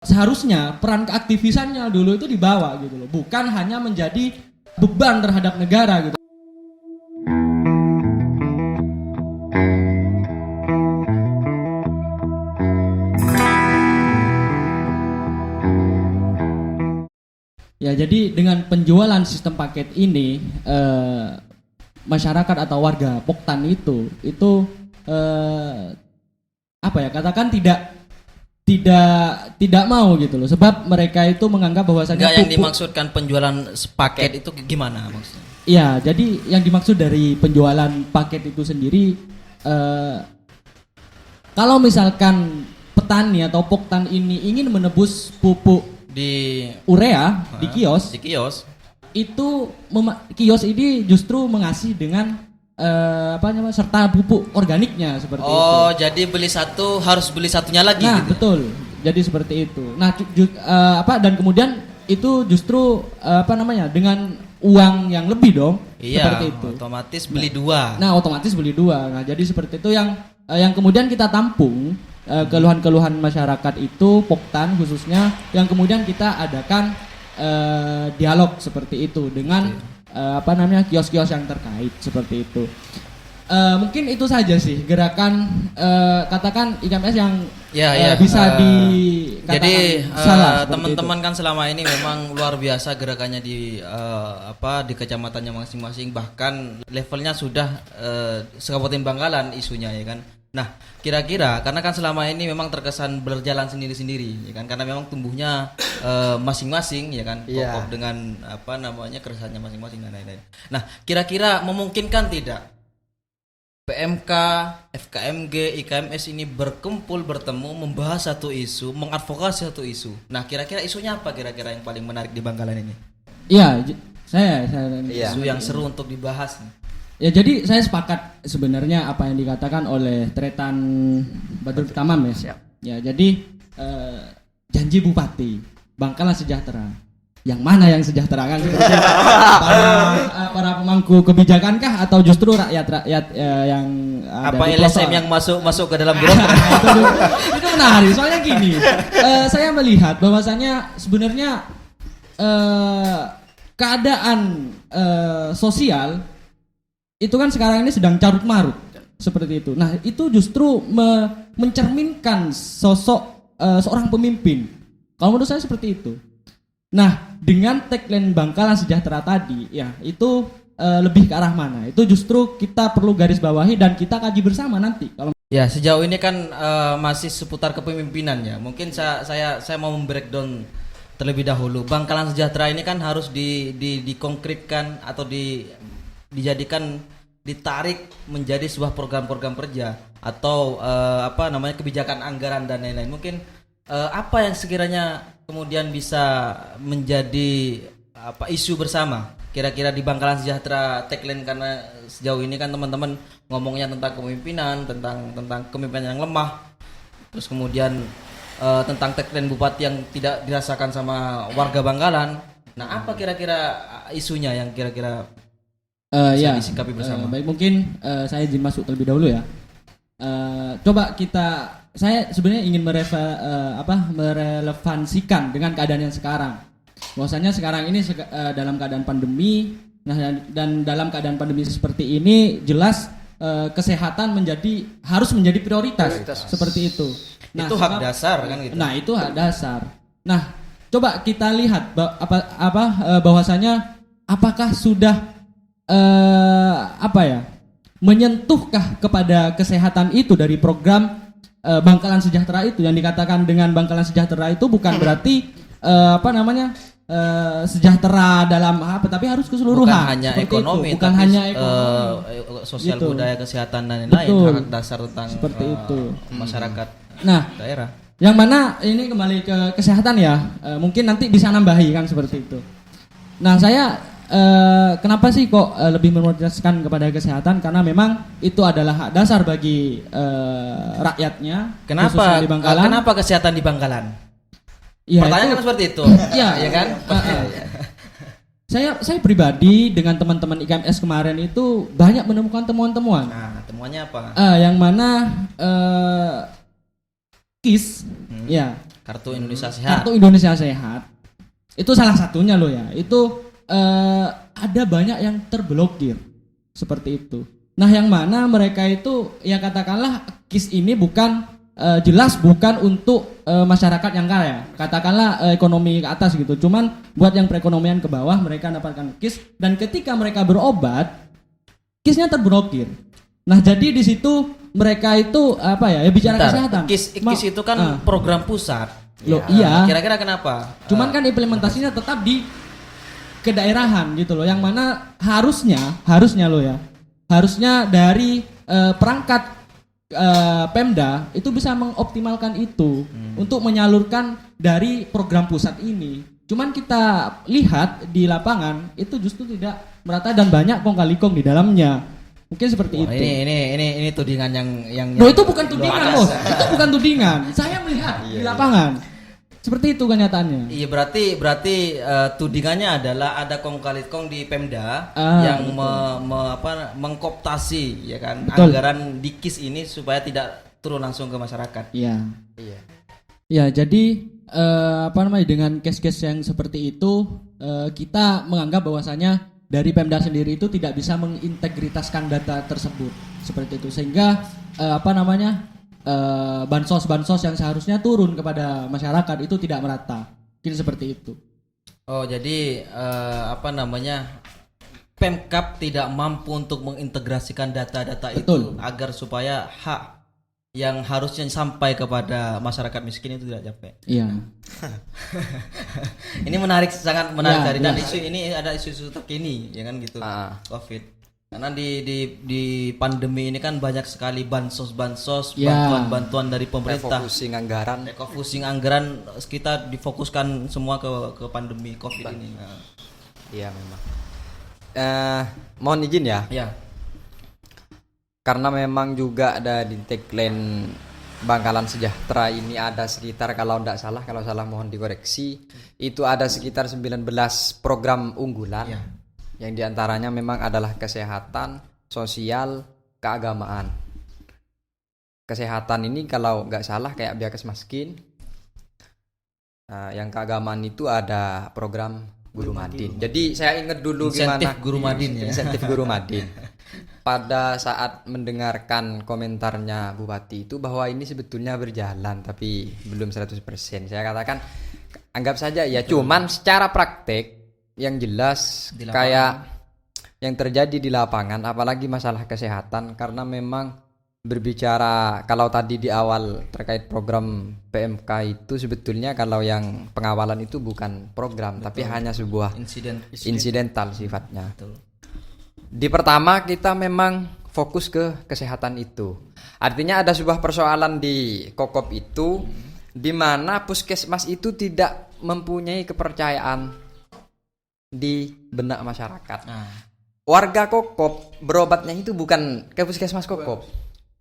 seharusnya peran keaktivisannya dulu itu dibawa gitu loh, bukan hanya menjadi beban terhadap negara gitu. Ya, jadi dengan penjualan sistem paket ini, masyarakat atau warga Poktan itu apa ya, katakan tidak mau gitu loh, sebab mereka itu menganggap bahwasanya Enggak, yang dimaksudkan penjualan paket itu gimana maksudnya? Iya, jadi yang dimaksud dari penjualan paket itu sendiri, kalau misalkan petani atau Poktan ini ingin menebus pupuk Di urea di kios, itu kios ini justru mengasih dengan serta pupuk organiknya seperti itu. Oh, jadi beli satu harus beli satunya lagi Nah, gitu. betul. Jadi seperti itu. Nah, dan kemudian itu justru dengan uang yang lebih dong. Iya, seperti itu. otomatis beli dua. Nah, otomatis beli dua. Nah, jadi seperti itu yang kemudian kita tampung keluhan-keluhan masyarakat itu, Poktan khususnya, yang kemudian kita adakan dialog seperti itu dengan kios-kios yang terkait seperti itu. Mungkin itu saja sih gerakan katakan IKMS yang bisa dikatakan. Jadi salah. teman-teman kan selama ini memang luar biasa gerakannya di kecamatannya masing-masing, bahkan levelnya sudah sekabupaten Bangkalan isunya, ya kan. Nah, kira-kira karena kan selama ini memang terkesan berjalan sendiri-sendiri, ya kan, karena memang tumbuhnya masing-masing, ya kan, kokoh dengan keresahannya masing-masing dan lain-lain. Nah, kira-kira memungkinkan tidak PMK, FKMG, IKMS ini bertemu, membahas satu isu, mengadvokasi satu isu. Nah, kira-kira isunya apa kira-kira yang paling menarik di Bangkalan ini? Iya, saya isu yang seru untuk dibahas. Ya, jadi saya sepakat sebenarnya apa yang dikatakan oleh Tretan Badrul Tamam ya. Siap. Ya, jadi janji Bupati Bangkalan sejahtera. Yang mana yang sejahtera kan? Seperti para pemangku kebijakan kah atau justru rakyat yang ada apa di LSM pelosok? yang masuk ke dalam birokrat? Itu menarik. Soalnya gini, saya melihat bahwasannya sebenarnya keadaan sosial itu kan sekarang ini sedang carut marut seperti itu. Nah, itu justru mencerminkan sosok seorang pemimpin. Kalau menurut saya seperti itu. Nah, dengan tagline Bangkalan Sejahtera tadi, ya itu lebih ke arah mana? Itu justru kita perlu garis bawahi dan kita kaji bersama nanti. Kalau Ya, sejauh ini kan masih seputar kepemimpinan ya. Mungkin saya mau membreakdown terlebih dahulu. Bangkalan Sejahtera ini kan harus dikonkretkan atau dijadikan, ditarik menjadi sebuah program-program kerja atau kebijakan anggaran dan lain-lain. Mungkin apa yang sekiranya kemudian bisa menjadi isu bersama kira-kira di Bangkalan Sejahtera tagline, karena sejauh ini kan teman-teman ngomongnya tentang kepemimpinan, tentang kepemimpinan yang lemah, terus kemudian tentang tagline bupati yang tidak dirasakan sama warga Bangkalan. Nah, apa kira-kira isunya yang kira-kira bisa disikapi bersama? Baik, mungkin saya izin masuk terlebih dahulu ya. Saya sebenarnya ingin merelevansikan dengan keadaan yang sekarang. Bahwasanya sekarang ini dalam keadaan pandemi, dan dalam keadaan pandemi seperti ini jelas kesehatan harus menjadi prioritas. Seperti itu. Nah, itu hak dasar kan gitu. Nah, itu hak dasar. Nah, coba kita lihat bahwasanya apakah sudah menyentuhkah kepada kesehatan itu dari program Bangkalan Sejahtera itu. Yang dikatakan dengan Bangkalan Sejahtera itu bukan berarti sejahtera dalam tapi harus keseluruhan. Bukan hanya ekonomi, bukan tapi hanya ekonomi, sosial, gitu. Budaya, kesehatan dan lain-lain, hak dasar tentang seperti itu masyarakat daerah. Yang mana ini kembali ke kesehatan ya, mungkin nanti bisa nambahi kan seperti itu. Nah, saya kenapa sih kok lebih memprioritaskan kepada kesehatan? Karena memang itu adalah hak dasar bagi rakyatnya. Kenapa? Di Bangkalan. Kenapa kesehatan di Bangkalan? Ya, pertanyaan kan seperti itu. Ya kan? Saya pribadi dengan teman-teman IKMS kemarin itu banyak menemukan temuan-temuan. Nah, temuannya apa? Yang mana KIS, ya Kartu Indonesia Sehat. Kartu Indonesia Sehat. Itu salah satunya loh ya. Itu ada banyak yang terblokir seperti itu. Nah, yang mana mereka itu ya katakanlah KIS ini bukan jelas bukan untuk masyarakat yang kaya. Katakanlah ekonomi ke atas gitu. Cuman buat yang perekonomian ke bawah mereka dapatkan KIS dan ketika mereka berobat KIS-nya terblokir. Nah, jadi di situ mereka itu apa ya bicara Bentar, kesehatan. KIS itu kan program pusat. Loh, iya. Kira-kira kenapa? Cuman kan implementasinya tetap di kedaerahan gitu loh. Yang mana harusnya loh ya. Harusnya dari perangkat Pemda itu bisa mengoptimalkan itu untuk menyalurkan dari program pusat ini. Cuman kita lihat di lapangan itu justru tidak merata dan banyak kong kali kong di dalamnya. Mungkin seperti itu. Ini tudingan yang Loh, itu bukan tudingan loh. Itu bukan tudingan. Saya melihat di lapangan. Seperti itu kenyataannya. Iya, berarti tudingannya adalah ada kong kali kong di Pemda yang mengkooptasi ya kan anggaran di KIS ini supaya tidak turun langsung ke masyarakat. Iya. Ya, jadi dengan case-case yang seperti itu kita menganggap bahwasanya dari Pemda sendiri itu tidak bisa mengintegritaskan data tersebut seperti itu sehingga bansos-bansos yang seharusnya turun kepada masyarakat itu tidak merata. Mungkin seperti itu. Oh, jadi Pemkab tidak mampu untuk mengintegrasikan data-data itu agar supaya hak yang harusnya sampai kepada masyarakat miskin itu tidak sampai. Iya. Ini sangat menarik dan isu ini ada isu-isu terkini ya kan gitu. Covid. Karena di pandemi ini kan banyak sekali bansos, bantuan dari pemerintah. Refocusing anggaran kita difokuskan semua ke pandemi Covid ini. Iya memang. Mohon izin ya. Ya. Karena memang juga ada di tagline Bangkalan Sejahtera ini ada sekitar kalau salah mohon dikoreksi, itu ada sekitar 19 program unggulan. Ya. Yang diantaranya memang adalah kesehatan, sosial, keagamaan. Kesehatan ini kalau nggak salah kayak Biakes Maskin. Yang keagamaan itu ada program Guru Madin. Jadi saya ingat dulu insentif Guru Madin ya. Insentif Guru Madin. Pada saat mendengarkan komentarnya Bupati itu bahwa ini sebetulnya berjalan tapi belum 100%. Saya katakan anggap saja ya. Cuman secara praktek yang jelas kayak yang terjadi di lapangan apalagi masalah kesehatan karena memang berbicara kalau tadi di awal terkait program PMK itu sebetulnya kalau yang pengawalan itu bukan program tapi hanya sebuah insidental sifatnya. Betul. Di pertama kita memang fokus ke kesehatan itu. Artinya ada sebuah persoalan di Kokop itu di mana puskesmas itu tidak mempunyai kepercayaan di benak masyarakat. Warga Kokop berobatnya itu bukan ke puskesmas Kokop.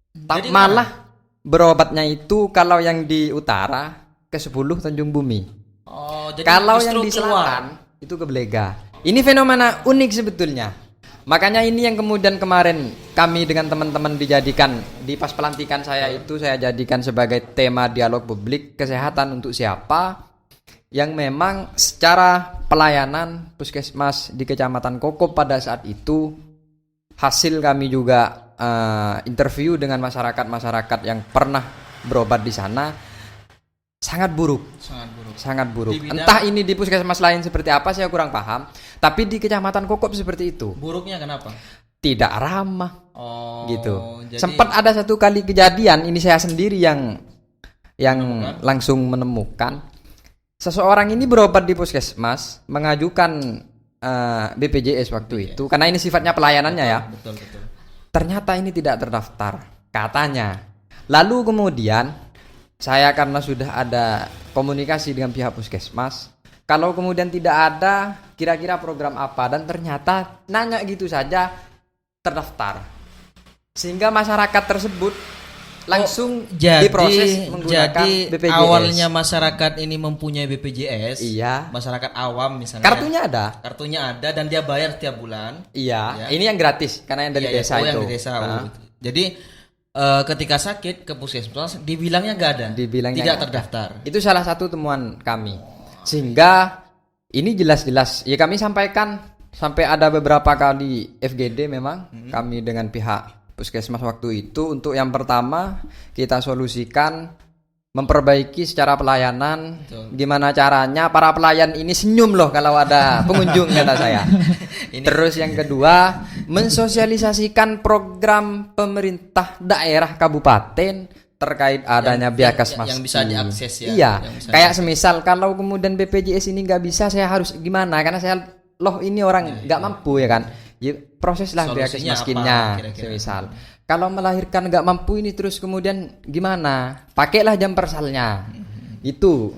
Tapi malah berobatnya itu kalau yang di utara ke 10 Tanjung Bumi. Oh, jadi kalau yang di selatan itu ke Belega. Ini fenomena unik sebetulnya. Makanya ini yang kemudian kemarin kami dengan teman-teman dijadikan di pas pelantikan saya itu saya jadikan sebagai tema dialog publik kesehatan untuk siapa yang memang secara pelayanan puskesmas di Kecamatan Kokop pada saat itu hasil kami juga interview dengan masyarakat yang pernah berobat di sana sangat buruk. Entah ini di puskesmas lain seperti apa saya kurang paham, tapi di Kecamatan Kokop seperti itu. Buruknya kenapa? Tidak ramah. Gitu. Jadi sempat ada satu kali kejadian ini saya sendiri yang langsung menemukan. Seseorang ini berobat di puskesmas mengajukan BPJS waktu itu karena ini sifatnya pelayanannya ya. Betul. Ternyata ini tidak terdaftar katanya. Lalu kemudian saya karena sudah ada komunikasi dengan pihak puskesmas, kalau kemudian tidak ada kira-kira program apa dan ternyata nanya gitu saja terdaftar. Sehingga masyarakat tersebut langsung diproses menggunakan BPJS. Awalnya masyarakat ini mempunyai BPJS. Iya. Masyarakat awam misalnya. Kartunya ada dan dia bayar setiap bulan. Iya. Ya. Ini yang gratis karena yang dari desa itu. Yang di desa. Jadi ketika sakit ke puskesmas dibilangnya nggak ada, Dibilangnya tidak nggak ada. terdaftar. Itu salah satu temuan kami. Sehingga ini jelas-jelas ya kami sampaikan sampai ada beberapa kali FGD memang kami dengan pihak puskesmas waktu itu untuk yang pertama kita solusikan memperbaiki secara pelayanan. Betul. Gimana caranya para pelayan ini senyum loh kalau ada pengunjung kata saya. Terus yang kedua mensosialisasikan program pemerintah daerah kabupaten terkait adanya Biakas Mas. yang bisa diakses ya. Iya, Yang bisa kayak semisal kalau kemudian BPJS ini nggak bisa, saya harus gimana? Karena saya loh ini orang nggak mampu ya kan. Ya, proseslah Biakas Solusinya Miskinnya, apa kira-kira? semisal. Kalau melahirkan nggak mampu ini terus kemudian gimana? Pakailah jam persalnya. Itu.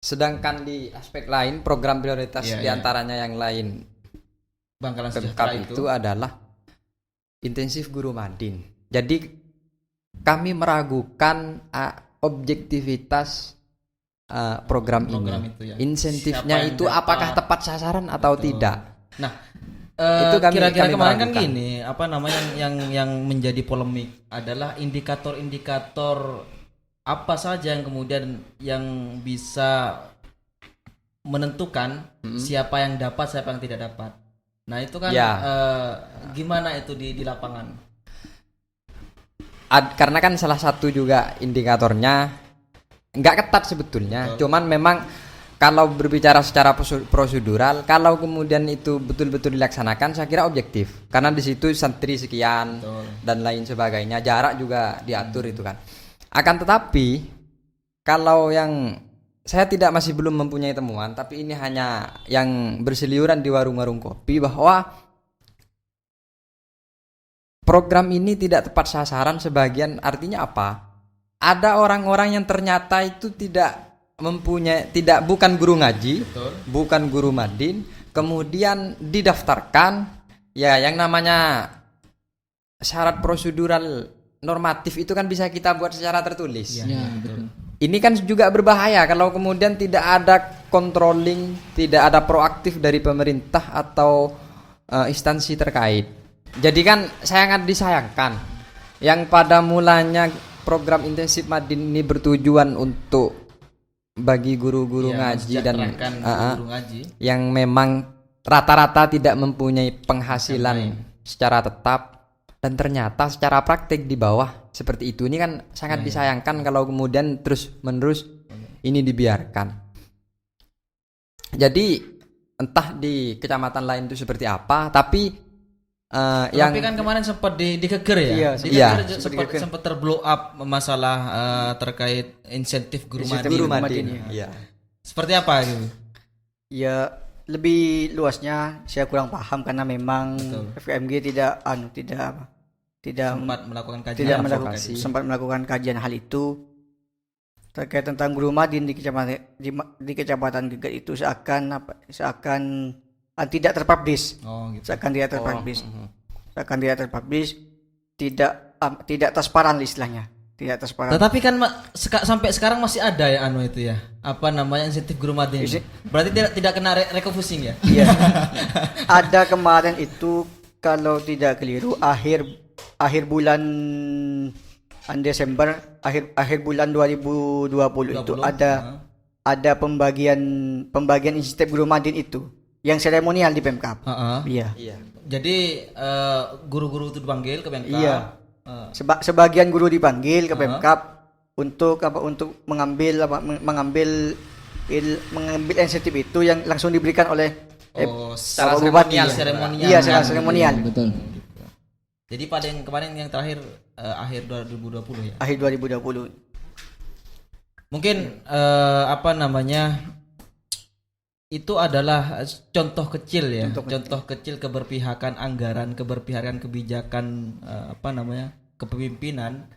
Sedangkan di aspek lain program prioritas Iya, diantaranya yang lain Bangkalan Pemkab Sejahtera itu adalah intensif guru madin. Jadi kami meragukan objektivitas program Program ini. itu ya. Insentifnya Siapa yang itu dapat? apakah tepat sasaran atau Betul. tidak? Nah, Itu kira-kira kami kemarin kan meragukan. gini, apa namanya yang menjadi polemik adalah indikator-indikator apa saja yang kemudian yang bisa menentukan siapa yang dapat, siapa yang tidak dapat. Nah, itu kan Ya. gimana itu di lapangan? Karena kan salah satu juga indikatornya nggak ketat sebetulnya. Cuman memang kalau berbicara secara prosedural, kalau kemudian itu betul-betul dilaksanakan, saya kira objektif. Karena di situ santri sekian dan lain sebagainya, jarak juga diatur itu kan. Akan tetapi kalau yang saya masih belum mempunyai temuan, tapi ini hanya yang berseliuran di warung-warung kopi bahwa program ini tidak tepat sasaran sebagian. Artinya apa? Ada orang-orang yang ternyata itu bukan guru ngaji, bukan guru madin, kemudian didaftarkan, ya yang namanya syarat prosedural normatif itu kan bisa kita buat secara tertulis. Ya, betul. Ini kan juga berbahaya kalau kemudian tidak ada controlling, tidak ada proaktif dari pemerintah atau instansi terkait. Jadi kan sangat disayangkan yang pada mulanya program intensif madin ini bertujuan untuk bagi guru-guru ngaji dan mensejahterakan guru ngaji. yang memang rata-rata tidak mempunyai penghasilan secara tetap dan ternyata secara praktik di bawah seperti itu. Ini kan sangat disayangkan kalau kemudian terus-menerus ini dibiarkan. Jadi entah di kecamatan lain itu seperti apa, tapi Tapi kan kemarin sempat dikeker ya. Iya, Dikeker sempat sempat terblow up masalah terkait insentif guru Insentif madin. guru Madin, madin. ya. Iya. Seperti apa gitu? Ya lebih luasnya saya kurang paham karena memang Betul. FKMG tidak Sempat melakukan kajian. tidak advokasi. melakukan sempat melakukan kajian hal itu terkait tentang guru madin di kecamatan Geget itu seakan tidak terpublish. Oh gitu. Seakan tidak terpublish. Seakan tidak terpublish, tidak transparan istilahnya. Tidak transparan. Tetapi kan sampai sekarang masih ada ya itu ya. Apa namanya insentif guru madin? Berarti tidak kena refusing ya? Iya. Ada kemarin itu kalau tidak keliru akhir bulan Desember, akhir bulan 2020 itu ada pembagian insentif guru madin itu yang seremonial di Pemkab. Iya. Iya. Jadi guru-guru itu dipanggil ke Pemkab. Iya. Sebagian guru dipanggil ke Pemkab untuk mengambil insentif itu yang langsung diberikan oleh secara Bupati. seremonial. Iya, secara seremonial. Betul. Jadi pada yang kemarin yang terakhir akhir 2020 ya. Akhir 2020. Mungkin itu adalah contoh kecil ya, contoh kecil keberpihakan anggaran, keberpihakan kebijakan kepemimpinan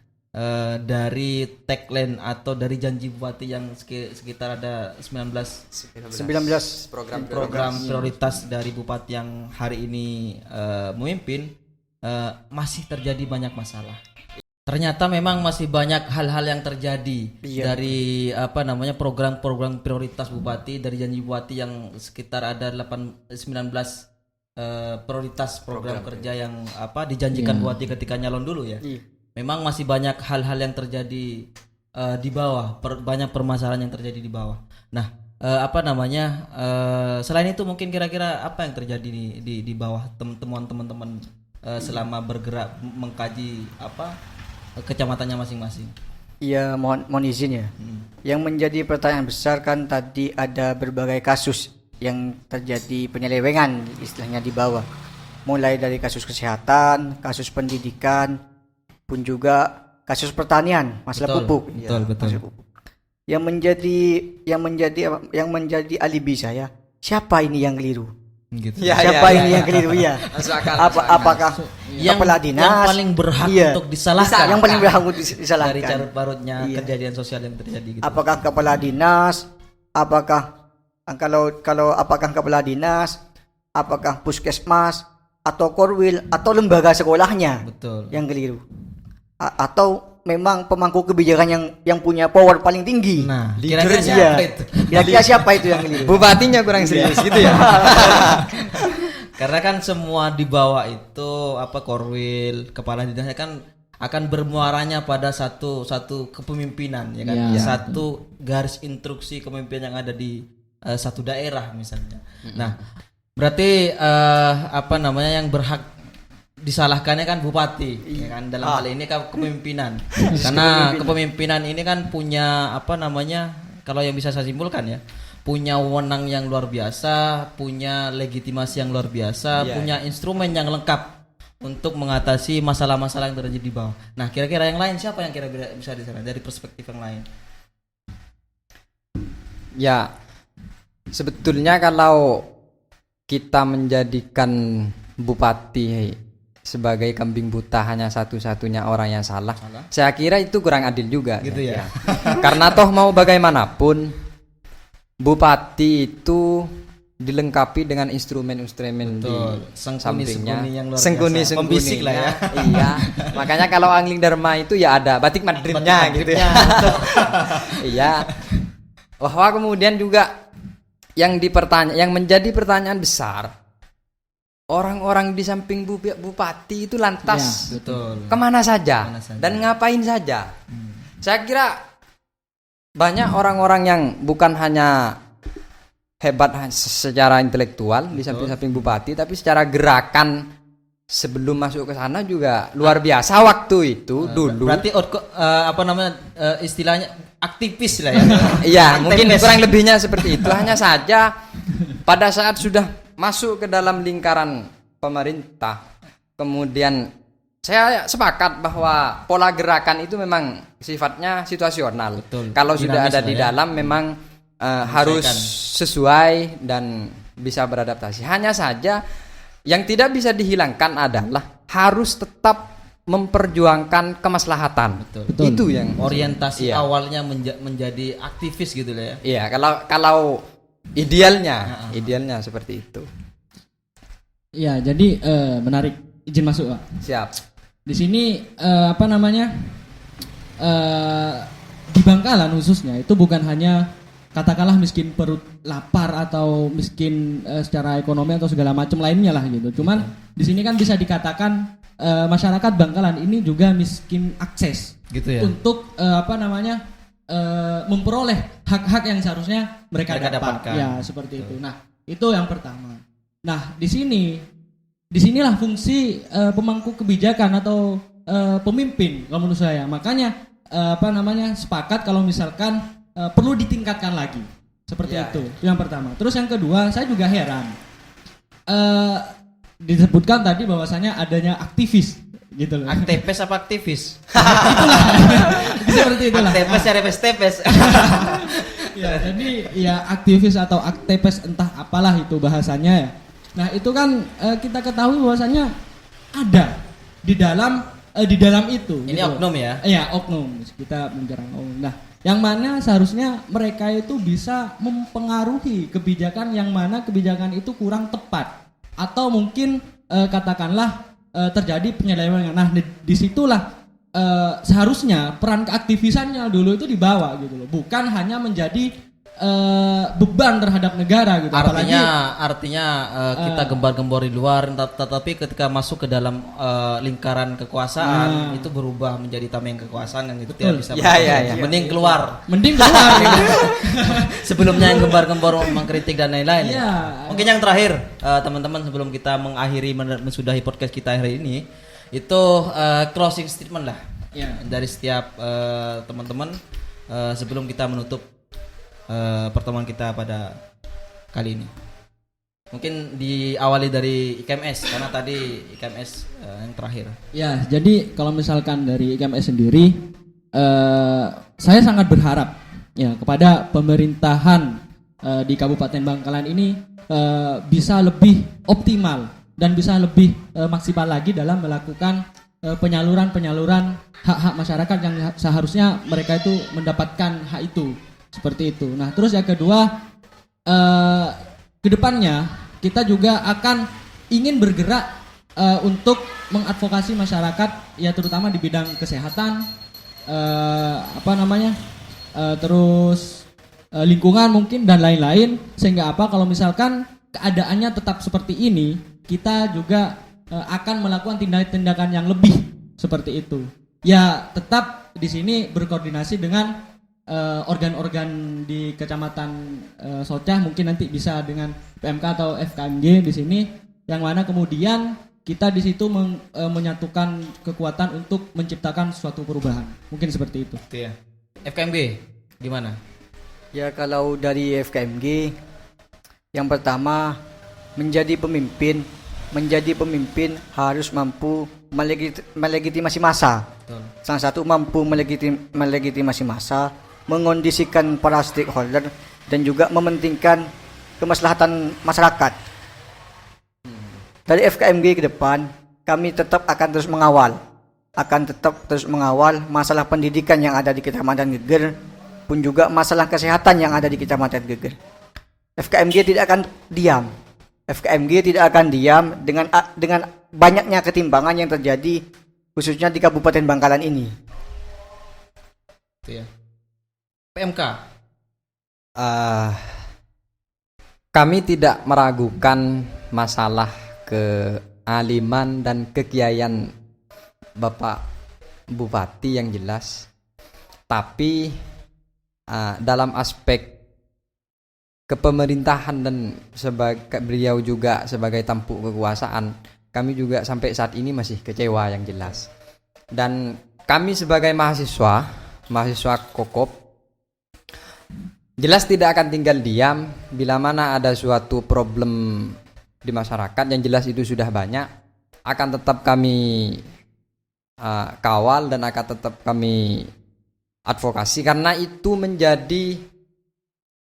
dari tagline atau dari janji bupati yang sekitar ada 19 program prioritas dari bupati yang hari ini memimpin, masih terjadi banyak masalah. Ternyata memang masih banyak hal-hal yang terjadi dari program-program prioritas bupati, dari janji bupati yang sekitar ada 19 prioritas program kerja yang dijanjikan bupati ketika nyalon dulu ya. memang masih banyak hal-hal yang terjadi di bawah, banyak permasalahan yang terjadi di bawah. Nah, selain itu mungkin kira-kira apa yang terjadi di bawah temuan teman-teman selama bergerak mengkaji kecamatannya masing-masing? Iya, mohon izin ya. Yang menjadi pertanyaan besar kan tadi ada berbagai kasus yang terjadi penyelewengan istilahnya di bawah. Mulai dari kasus kesehatan, kasus pendidikan, pun juga kasus pertanian, masalah pupuk. Betul. Masalah pupuk. Yang menjadi alibi saya, siapa ini yang keliru? Gitu. Siapa ini yang keliru ya? Apakah kepala dinas yang paling berhak untuk disalahkan? Yang paling berhak untuk disalahkan dari carut marutnya kejadian sosial yang terjadi gitu. Apakah kepala dinas? Apakah apakah kepala dinas? Apakah puskesmas atau korwil atau lembaga sekolahnya? Betul. Yang keliru? Atau memang pemangku kebijakan yang punya power paling tinggi? Nah, kira-kira siapa itu? Kira-kira siapa itu yang keliru? Bupatinya kurang serius gitu ya. Karena kan semua di bawah itu korwil, kepala dinasnya kan akan bermuaranya pada satu kepemimpinan ya kan. Ya. Satu garis instruksi kepemimpinan yang ada di satu daerah misalnya. Nah, berarti yang berhak disalahkannya kan bupati ya kan dalam hal ini kan kepemimpinan. Karena kepemimpinan ini kan punya kalau yang bisa saya simpulkan ya, punya wewenang yang luar biasa, punya legitimasi yang luar biasa, punya instrumen yang lengkap untuk mengatasi masalah-masalah yang terjadi di bawah. Nah, kira-kira yang lain siapa yang kira-kira bisa disarankan dari perspektif yang lain? Ya, sebetulnya kalau kita menjadikan bupati sebagai kambing buta hanya satu-satunya orang yang salah, saya kira itu kurang adil juga. Gitu ya. Karena toh mau bagaimanapun bupati itu dilengkapi dengan instrumen-instrumen di sampingnya, sengkuni pembisik lah ya. Iya, makanya kalau angling dharma itu ya ada batik madrimnya gitu ya. Iya. Bahwa kemudian juga yang menjadi pertanyaan besar, orang-orang di samping bupati itu lantas kemana saja dan ngapain saja? Saya kira banyak orang-orang yang bukan hanya hebat secara intelektual di samping bupati, tapi secara gerakan sebelum masuk ke sana juga luar biasa waktu itu dulu. Berarti istilahnya aktivis lah ya. Iya, mungkin kurang lebihnya seperti itu. Hanya saja pada saat sudah masuk ke dalam lingkaran pemerintah, kemudian saya sepakat bahwa pola gerakan itu memang sifatnya situasional. Betul. Kalau sudah ada di dalam memang harus sesuai dan bisa beradaptasi. Hanya saja yang tidak bisa dihilangkan adalah harus tetap memperjuangkan kemaslahatan. Betul. Itu yang orientasi awalnya menjadi aktivis gitu lah ya. Iya, kalau idealnya seperti itu. Ya, jadi menarik, izin masuk, Pak. Siap. Di sini di Bangkalan khususnya itu bukan hanya katakanlah miskin perut lapar atau miskin secara ekonomi atau segala macam lainnya lah gitu. Cuman di sini kan bisa dikatakan masyarakat Bangkalan ini juga miskin akses gitu ya. Untuk memperoleh hak-hak yang seharusnya mereka dapatkan. Ya, seperti itu. Nah, itu yang pertama. Nah, disinilah fungsi pemangku kebijakan atau pemimpin kalau menurut saya. Makanya sepakat kalau misalkan perlu ditingkatkan lagi. Seperti itu. Yang pertama. Terus yang kedua, saya juga heran. Disebutkan tadi bahwasanya adanya aktivis gitu loh. Aktivis apa aktivis? Itulah. Seperti itulah. Aktivis. Ya, jadi ya aktivis atau aktivis entah apalah itu bahasanya ya. Nah, itu kan kita ketahui bahwasanya ada di dalam itu. Ini gitu. oknum ya? Iya, oknum. Kita menjerang oknum. Nah, yang mana seharusnya mereka itu bisa mempengaruhi kebijakan yang mana kebijakan itu kurang tepat atau mungkin katakanlah terjadi penyelewengan. Nah, disitulah seharusnya peran keaktivisannya dulu itu dibawa gitu loh, bukan hanya menjadi beban terhadap negara gitu. Artinya kita gembar-gembor di luar, tetapi ketika masuk ke dalam lingkaran kekuasaan itu berubah menjadi tameng kekuasaan yang itu tidak bisa. Mending keluar. Sebelumnya yang gembar-gembor mengkritik dan lain-lain. Mungkin yang terakhir teman-teman sebelum kita mengakhiri mensudahi podcast kita hari ini itu closing statement lah dari setiap teman-teman sebelum kita menutup pertemuan kita pada kali ini. Mungkin diawali dari IKMS karena tadi IKMS yang terakhir. Ya, jadi kalau misalkan dari IKMS sendiri, saya sangat berharap ya kepada pemerintahan di Kabupaten Bangkalan ini bisa lebih optimal dan bisa lebih maksimal lagi dalam melakukan penyaluran hak-hak masyarakat yang seharusnya mereka itu mendapatkan hak itu. Seperti itu. Nah, terus yang kedua, kedepannya kita juga akan ingin bergerak untuk mengadvokasi masyarakat, ya terutama di bidang kesehatan, terus lingkungan mungkin dan lain-lain. Sehingga kalau misalkan keadaannya tetap seperti ini, kita juga akan melakukan tindakan yang lebih seperti itu. Ya, tetap di sini berkoordinasi dengan organ-organ di Kecamatan Socah, mungkin nanti bisa dengan PMK atau FKMG di sini, yang mana kemudian kita di situ menyatukan kekuatan untuk menciptakan suatu perubahan. Mungkin seperti itu. Iya. FKMG gimana? Ya, kalau dari FKMG yang pertama, menjadi pemimpin harus mampu melegitimasi massa. Betul. Salah satu mampu melegitimasi massa, mengondisikan para stakeholder dan juga mementingkan kemaslahatan masyarakat. Dari FKMG ke depan, kami tetap akan terus mengawal masalah pendidikan yang ada di Kecamatan Geger, pun juga masalah kesehatan yang ada di Kecamatan Geger. FKMG tidak akan diam dengan banyaknya ketimpangan yang terjadi khususnya di Kabupaten Bangkalan ini. Iya. PMK. Kami tidak meragukan masalah kealiman dan kekiaian Bapak Bupati yang jelas, tapi dalam aspek kepemerintahan dan sebagai beliau juga sebagai tampuk kekuasaan, kami juga sampai saat ini masih kecewa yang jelas. Dan kami sebagai mahasiswa Kokop jelas tidak akan tinggal diam bila mana ada suatu problem di masyarakat yang jelas itu sudah banyak, akan tetap kami kawal dan akan tetap kami advokasi, karena itu menjadi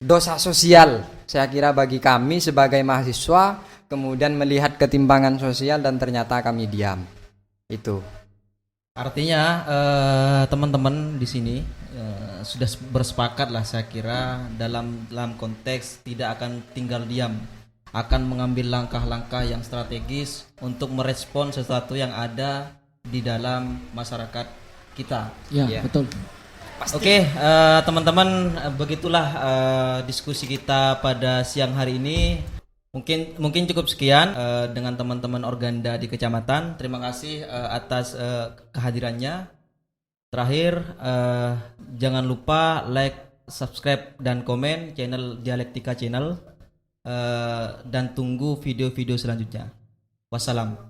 dosa sosial saya kira bagi kami sebagai mahasiswa, kemudian melihat ketimpangan sosial dan ternyata kami diam. Itu artinya teman-teman di sini sudah bersepakat lah saya kira dalam konteks tidak akan tinggal diam, akan mengambil langkah-langkah yang strategis untuk merespon sesuatu yang ada di dalam masyarakat kita. Ya. Betul. Oke, teman-teman, begitulah diskusi kita pada siang hari ini. Mungkin cukup sekian dengan teman-teman Organda di kecamatan. Terima kasih atas kehadirannya. Terakhir, jangan lupa like, subscribe dan komen channel Dialektika Channel, dan tunggu video-video selanjutnya. Wassalam.